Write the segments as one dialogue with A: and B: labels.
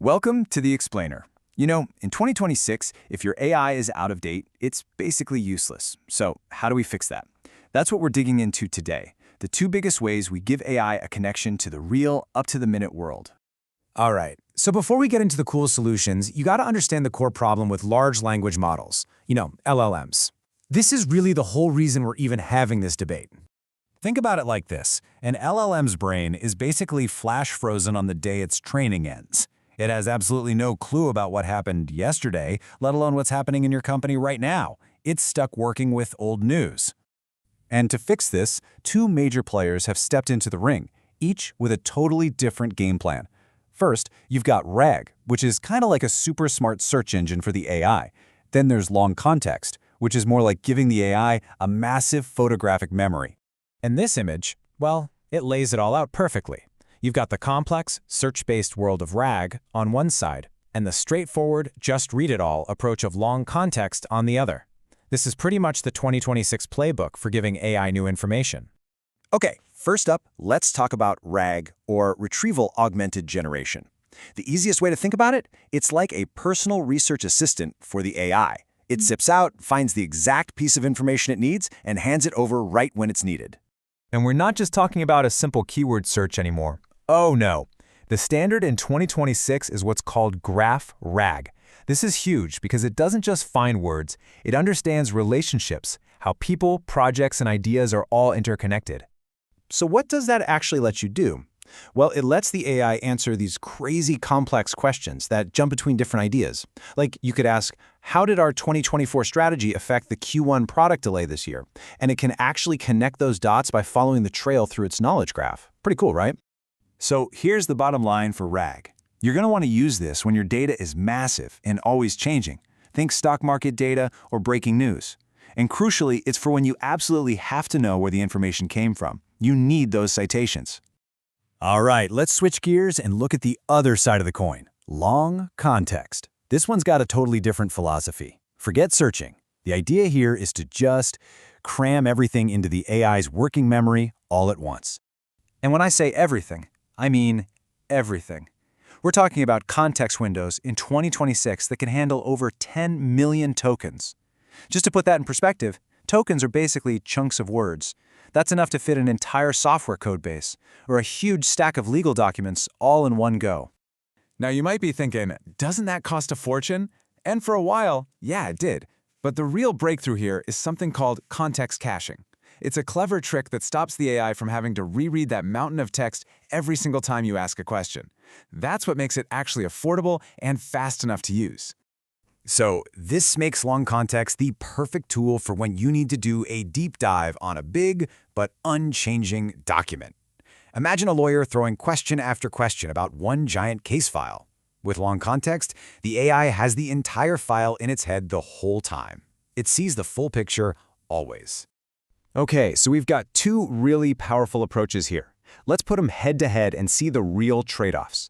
A: Welcome to The Explainer. You know, in 2026, if your AI is out of date, it's basically useless. So how do we fix that? That's what we're digging into today. The two biggest ways we give AI a connection to the real, up-to-the-minute world.
B: All right, so before we get into the cool solutions, you got to understand the core problem with large language models, LLMs. This is really the whole reason we're even having this debate. Think about it like this. An LLM's brain is basically flash frozen on the day its training ends. It has absolutely no clue about what happened yesterday, let alone what's happening in your company right now. It's stuck working with old news.
A: And to fix this, two major players have stepped into the ring, each with a totally different game plan. First, you've got RAG, which is kind of like a super smart search engine for the AI. Then there's long context, which is more like giving the AI a massive photographic memory.
B: And this image, well, it lays it all out perfectly. You've got the complex, search-based world of RAG on one side, and the straightforward, just-read-it-all approach of long context on the other. This is pretty much the 2026 playbook for giving AI new information.
A: Okay, first up, let's talk about RAG, or Retrieval-Augmented Generation. The easiest way to think about it, it's like a personal research assistant for the AI. It zips out, finds the exact piece of information it needs, and hands it over right when it's needed.
C: And we're not just talking about a simple keyword search anymore. Oh no. The standard in 2026 is what's called Graph RAG. This is huge because it doesn't just find words, it understands relationships, how people, projects, and ideas are all interconnected.
A: So what does that actually let you do? Well, it lets the AI answer these crazy complex questions that jump between different ideas. Like you could ask, how did our 2024 strategy affect the Q1 product delay this year? And it can actually connect those dots by following the trail through its knowledge graph. Pretty cool, right? So here's the bottom line for RAG. You're going to want to use this when your data is massive and always changing. Think stock market data or breaking news. And crucially, it's for when you absolutely have to know where the information came from. You need those citations. All right, let's switch gears and look at the other side of the coin. Long context. This one's got a totally different philosophy. Forget searching. The idea here is to just cram everything into the AI's working memory all at once. And when I say everything, I mean everything. We're talking about context windows in 2026 that can handle over 10 million tokens. Just to put that in perspective, tokens are basically chunks of words. That's enough to fit an entire software code base, or a huge stack of legal documents all in one go.
C: Now you might be thinking, doesn't that cost a fortune? And for a while, yeah, it did. But the real breakthrough here is something called context caching. It's a clever trick that stops the AI from having to reread that mountain of text every single time you ask a question. That's what makes it actually affordable and fast enough to use.
B: So this makes long context the perfect tool for when you need to do a deep dive on a big but unchanging document. Imagine a lawyer throwing question after question about one giant case file. With long context, the AI has the entire file in its head the whole time. It sees the full picture always.
A: Okay, so we've got two really powerful approaches here. Let's put them head to head and see the real trade-offs.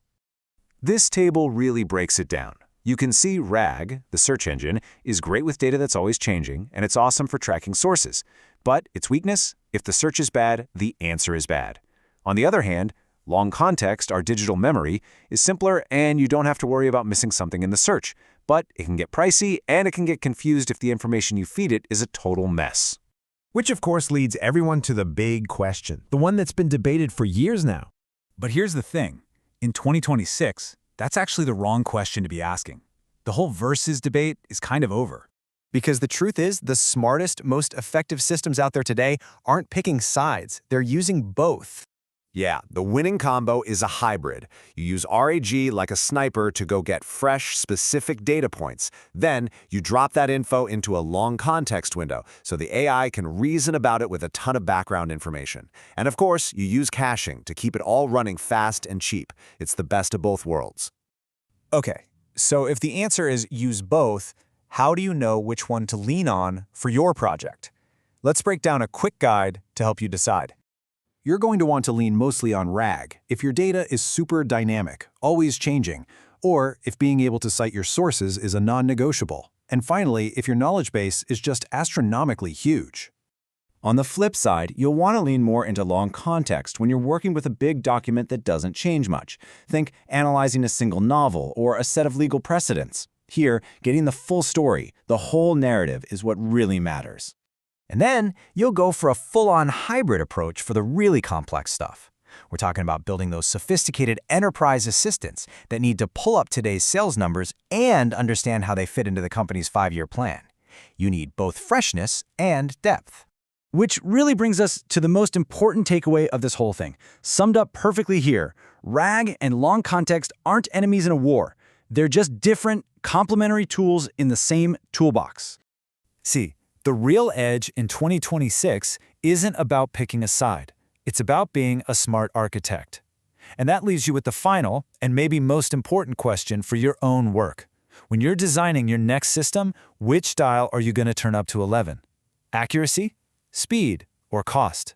A: This table really breaks it down. You can see RAG, the search engine, is great with data that's always changing, and it's awesome for tracking sources. But its weakness, if the search is bad, the answer is bad. On the other hand, long context, our digital memory, is simpler and you don't have to worry about missing something in the search. But it can get pricey and it can get confused if the information you feed it is a total mess.
C: Which of course leads everyone to the big question, the one that's been debated for years now.
D: But here's the thing. In 2026, that's actually the wrong question to be asking. The whole versus debate is kind of over.
E: Because the truth is, the smartest, most effective systems out there today aren't picking sides. They're using both.
F: Yeah, the winning combo is a hybrid. You use RAG like a sniper to go get fresh, specific data points. Then you drop that info into a long context window so the AI can reason about it with a ton of background information. And of course, you use caching to keep it all running fast and cheap. It's the best of both worlds.
E: Okay, so if the answer is use both, how do you know which one to lean on for your project? Let's break down a quick guide to help you decide.
A: You're going to want to lean mostly on RAG if your data is super dynamic, always changing, or if being able to cite your sources is a non-negotiable. And finally, if your knowledge base is just astronomically huge.
E: On the flip side, you'll want to lean more into long context when you're working with a big document that doesn't change much. Think analyzing a single novel or a set of legal precedents. Here, getting the full story, the whole narrative, is what really matters.
B: And then you'll go for a full-on hybrid approach for the really complex stuff. We're talking about building those sophisticated enterprise assistants that need to pull up today's sales numbers and understand how they fit into the company's 5-year plan. You need both freshness and depth. Which really brings us to the most important takeaway of this whole thing. Summed up perfectly here, RAG and long context aren't enemies in a war. They're just different, complementary tools in the same toolbox.
D: See, the real edge in 2026 isn't about picking a side. It's about being a smart architect. And that leaves you with the final and maybe most important question for your own work. When you're designing your next system, which dial are you going to turn up to 11? Accuracy, speed, or cost?